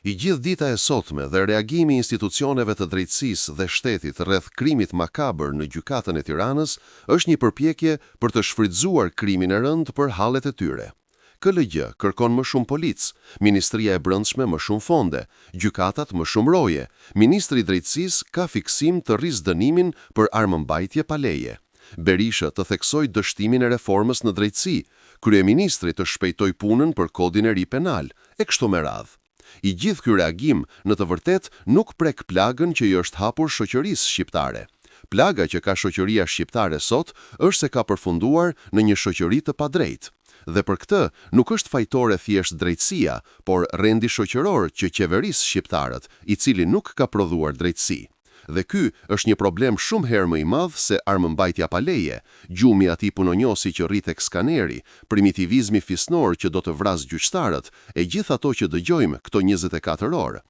I gjithë dita e sotme dhe reagimi i institucioneve të drejtësisë dhe shtetit rreth krimit makabër në gjykatën e Tiranës është një përpjekje për të shfrytzuar krimin e rënd për hallet e tyre. KLG kërkon më shumë policë, Ministria e Brendshme më shumë fonde, gjykatat më shumë roje, Ministri i Drejtësisë ka fiksim të rrisë dënimin për armëmbajtje pa leje. Berisha të theksoj dështimin e reformës në drejtësi, kryeministri të shpejtoj punën për kodin e ri penal, e kështu me radhë. I gjithë ky reagim në të vërtet nuk prek plagën që i është hapur shoqërisë shqiptare. Plaga që ka shoqëria shqiptare sot është se ka përfunduar në një shoqëri të padrejtë. Dhe për këtë nuk është fajtore thjesht drejtësia, por rendi shoqëror që qeverisë shqiptarët, i cili nuk ka prodhuar drejtësi. Dhe ky është një problem shumë herë më i madh se armëmbajtja pa leje, gjumi atij punonjosi që rrit tek skaneri, primitivizmi fisnor që do të vrasë gjyqtarët, e gjithë ato që dëgjojmë këto 24 orë.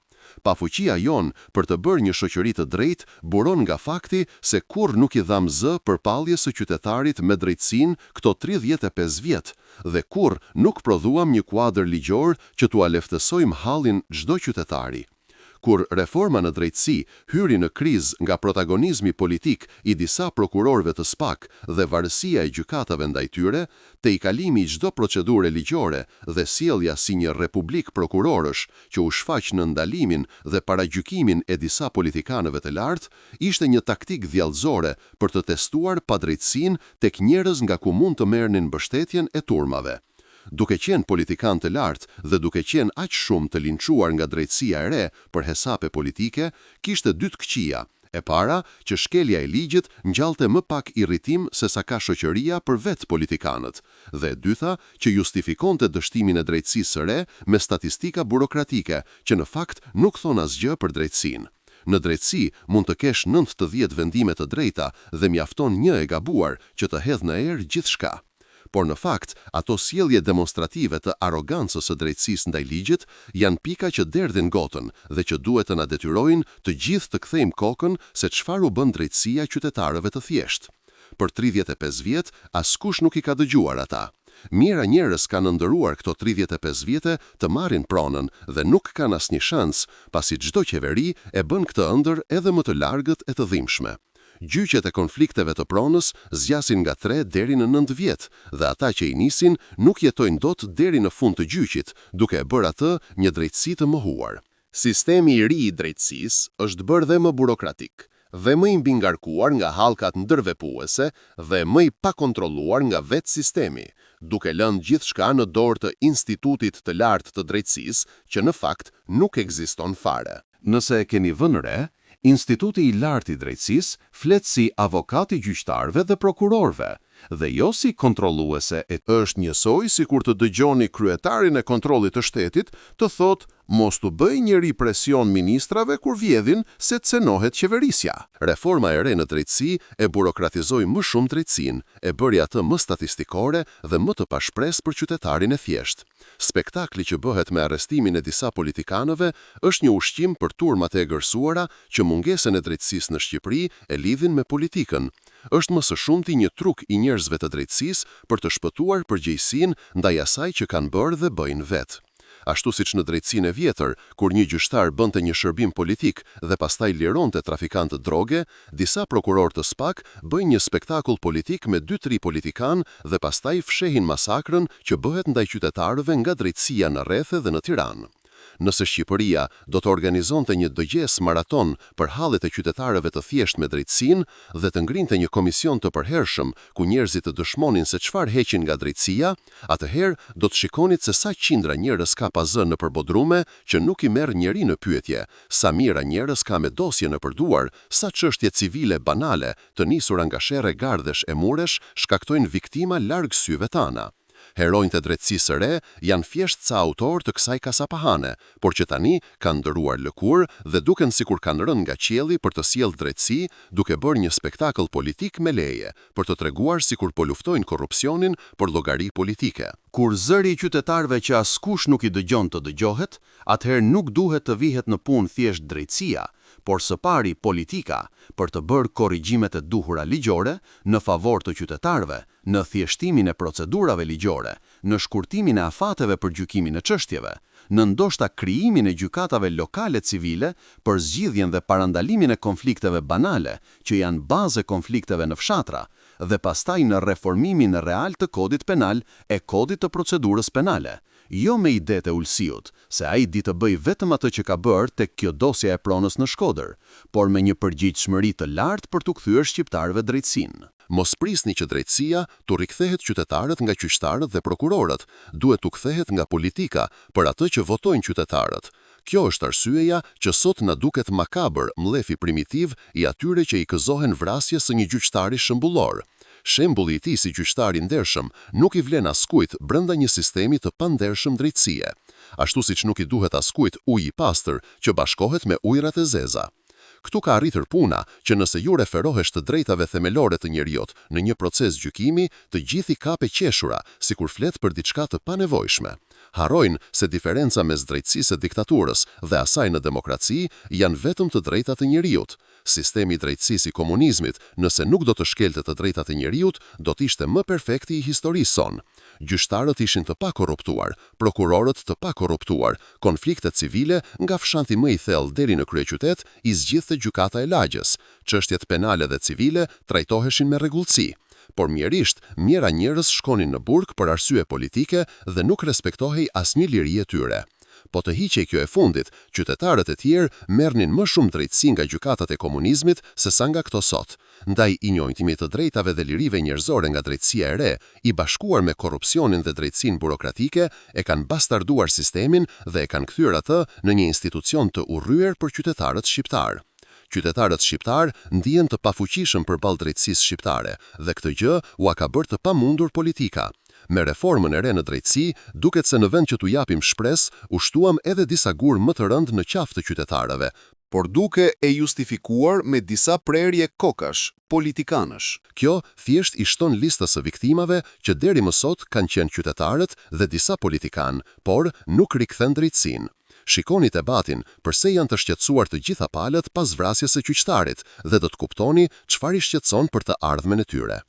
Pafuqia jon për të bërë një shoqëri të drejtë buron nga fakti se kurrë nuk i dham zë përpalljes së qytetarit me drejtësinë këto 35 vjet, dhe kurrë nuk prodhuam një kuadër ligjor që t'ua leftësojmë hallin çdo qytetari. Kur reforma në drejtësi hyri në krizë nga protagonizmi politik i disa prokurorëve të SPAK dhe varësia e gjykatave ndaj tyre, te i kalimi i çdo procedure ligjore dhe sjellja si një republik prokurorësh që u shfaq në ndalimin dhe paragjykimin e disa politikanëve të lartë, ishte një taktik dhjallëzore për të testuar padrejtësinë tek njerëz nga ku mund të merrnin mbështetjen e turmave. Duke qenë politikan të lartë dhe duke qenë aq shumë të linçuar nga drejtësia e re për hesape politike, kishte dy të këqija. E para, që shkelja e ligjit ngjallte më pak irritim se sa ka shoqëria për vetë politikanët, dhe e dyta, që justifikonte dështimin e drejtësisë së re me statistika burokratike, që në fakt nuk thon asgjë për drejtësinë. Në drejtësi mund të kesh 9 të 10 vendime të drejta dhe mjafton një e gabuar që të hedhë në erë gjithçka. Por në fakt, ato sjellje demonstrative të arrogancës së drejtësisë ndaj ligjit janë pika që derdhin gotën dhe që duhet të na detyrojnë të gjithë të kthejmë kokën se çfarë u bën drejtësia qytetarëve të thjeshtë. Për 35 vjet, askush nuk i ka dëgjuar ata. Mira njerëz kanë ndëruar këto 35 vjete të marrin pronën dhe nuk kanë asnjë shans, pasi çdo qeveri e bën këtë ëndër edhe më të largët e të dhimbshme. Gjyqet e konflikteve të pronës zgjasin nga 3 deri në 9 vjet, dhe ata që i nisin nuk jetojnë dot deri në fund të gjyqit, duke e bërë atë një drejtësi të mohuar. Sistemi i ri i drejtësisë është bërë dhe më burokratik, dhe më i mbingarkuar nga hallkat ndërvepruese dhe më i pakontrolluar nga vetë sistemi, duke lënë gjithçka në dorë të institutit të lartë të drejtësisë, që në fakt nuk ekziston fare. Nëse e keni vënë re, Instituti i lartë i drejtësisë flet si avokati gjyqtarëve dhe prokurorëve, dhe jo si kontrolluese është njësoj si kur të dëgjoni kryetarin e kontrollit të shtetit të thotë mos të bëj njëri presion ministrave kur vjedhin se të cenohet qeverisja. Reforma e re në drejtësi e burokratizoi më shumë drejtësinë, e bëri atë më statistikore dhe më të pashpres për qytetarin e thjeshtë. Spektakli që bëhet me arrestimin e disa politikanëve është një ushqim për turmat e egërsuara që mungesën e drejtësisë në Shqipëri e lidhin me politikën. Është më së shumti një truk i njerëzve të drejtësisë për të shpëtuar përgjegjësinë ndaj asaj që kanë bërë dhe bëjnë vetë. Ashtu siç në drejtësinë e vjetër, kur një gjyqtar bënte një shërbim politik dhe pastaj lironte trafikantë droge, disa prokurorë të SPAK bëjnë një spektakull politik me 2-3 politikanë dhe pastaj fshehin masakrën që bëhet ndaj qytetarëve nga drejtësia në rrethe dhe në Tiranë. Nëse Shqipëria do të organizonte një dëgjes maraton për hallet e qytetarëve të thjeshtë me drejtësinë dhe të ngrinte një komision të përhershëm ku njerëzit të dëshmonin se çfarë heqin nga drejtësia, atëherë do të shikonit se sa qindra njerëz ka pa zë nëpër bodrume që nuk i merr njeri në pyetje, sa mira njerëz ka me dosje nëpër duar, sa çështje civile banale të nisura nga sherrë gardhesh e muresh shkaktojnë viktima larg syve tana. Heronjtë e drejtësisë së re janë thjesht ca autor të kësaj kasapahane, por që tani kanë ndëruar lëkurë dhe duken sikur kanë rënë nga qielli për të sjellë drejtësi, duke bërë një spektakël politik me leje, për të treguar sikur po luftojnë korrupsionin për llogari politike. Kur zëri i qytetarëve që askush nuk i dëgjon të dëgjohet, atëherë nuk duhet të vihet në punë thjesht drejtësia, por së pari politika, për të bërë korrigjimet e duhura ligjore në favor të qytetarëve, në thjeshtimin e procedurave ligjore, në shkurtimin e afateve për gjykimin e çështjeve, në ndoshta krijimin e gjykatave lokale civile për zgjidhjen dhe parandalimin e konflikteve banale, që janë bazë e konflikteve në fshatra, dhe pastaj në reformimin real të kodit penal e kodit të procedurës penale. Jo me idetë e Ulësiut, se ai di të bëj vetëm atë që ka bërë tek kjo dosja e pronës në Shkodër, por me një përgjegjësi të lartë për t'u kthyer shqiptarëve drejtësinë. Mos prisni që drejtësia t'u rikthehet qytetarët nga gjyqtarët dhe prokurorët, duhet t'u kthehet nga politika për atë që votojnë qytetarët. Kjo është arsyeja që sot na duket makabër mlefi primitiv i atyre që i gëzohen vrasjes së një gjyqtari shembullor. Shembulli i tij si gjyqtar i ndershëm nuk i vlen askujt brenda një sistemi të pandershëm drejtësie, ashtu siç nuk i duhet askujt ujë i pastër që bashkohet me ujërat e zeza. Këtu ka arritur puna që nëse ju referohesh të drejtave themelore të njeriut në një proces gjykimi, të gjithë i kape qeshura, sikur flet për diçka të panevojshme. Harrojnë se diferenca mes drejtësisë së diktaturës dhe asaj në demokraci janë vetëm të drejtat e njeriut. Sistemi i drejtësisë i komunizmit, nëse nuk do të shkelte të drejtat e njeriut, do të ishte më perfekti i historisë sonë. Gjyqtarët ishin të pakorruptuar, prokurorët të pakorruptuar, konfliktet civile nga fshanti më i thellë deri në kryeqytet i zgjidhte gjykata e lagjës, çështjet penale dhe civile trajtoheshin me rregullsi. Por mjerisht, mjera njerëz shkonin në burg për arsye politike dhe nuk respektohej asnjë liri e tyre. Po të hiqej kjo e fundit, qytetarët e tjerë merrnin më shumë drejtësi nga gjykatat e komunizmit se sa nga këto sot. Ndaj injojtimit të drejtave dhe lirive njerëzore nga drejtësia e re, i bashkuar me korrupsionin dhe drejtësinë burokratike, e kanë bastarduar sistemin dhe e kanë kthyer atë në një institucion të urryer për qytetarët shqiptar. Qytetarët shqiptar ndihen të pafuqishëm përballë drejtësisë shqiptare dhe këtë gjë ua ka bërë të pamundur politika. Me reformën e re në drejtësi, duket se në vend që t'u japim shpresë, u shtuam edhe disa gur më të rënd në qafë të qytetarëve, por duke e justifikuar me disa prerje kokash, politikanësh. Kjo thjesht i shton listës së viktimave që deri më sot kanë qenë qytetarët dhe disa politikanë, por nuk rikthen drejtësinë. Shikoni debatin përse janë të shqetësuar të gjitha palët pas vrasjes së gjyqtarit dhe do të kuptoni çfarë i shqetëson për të ardhmen e tyre.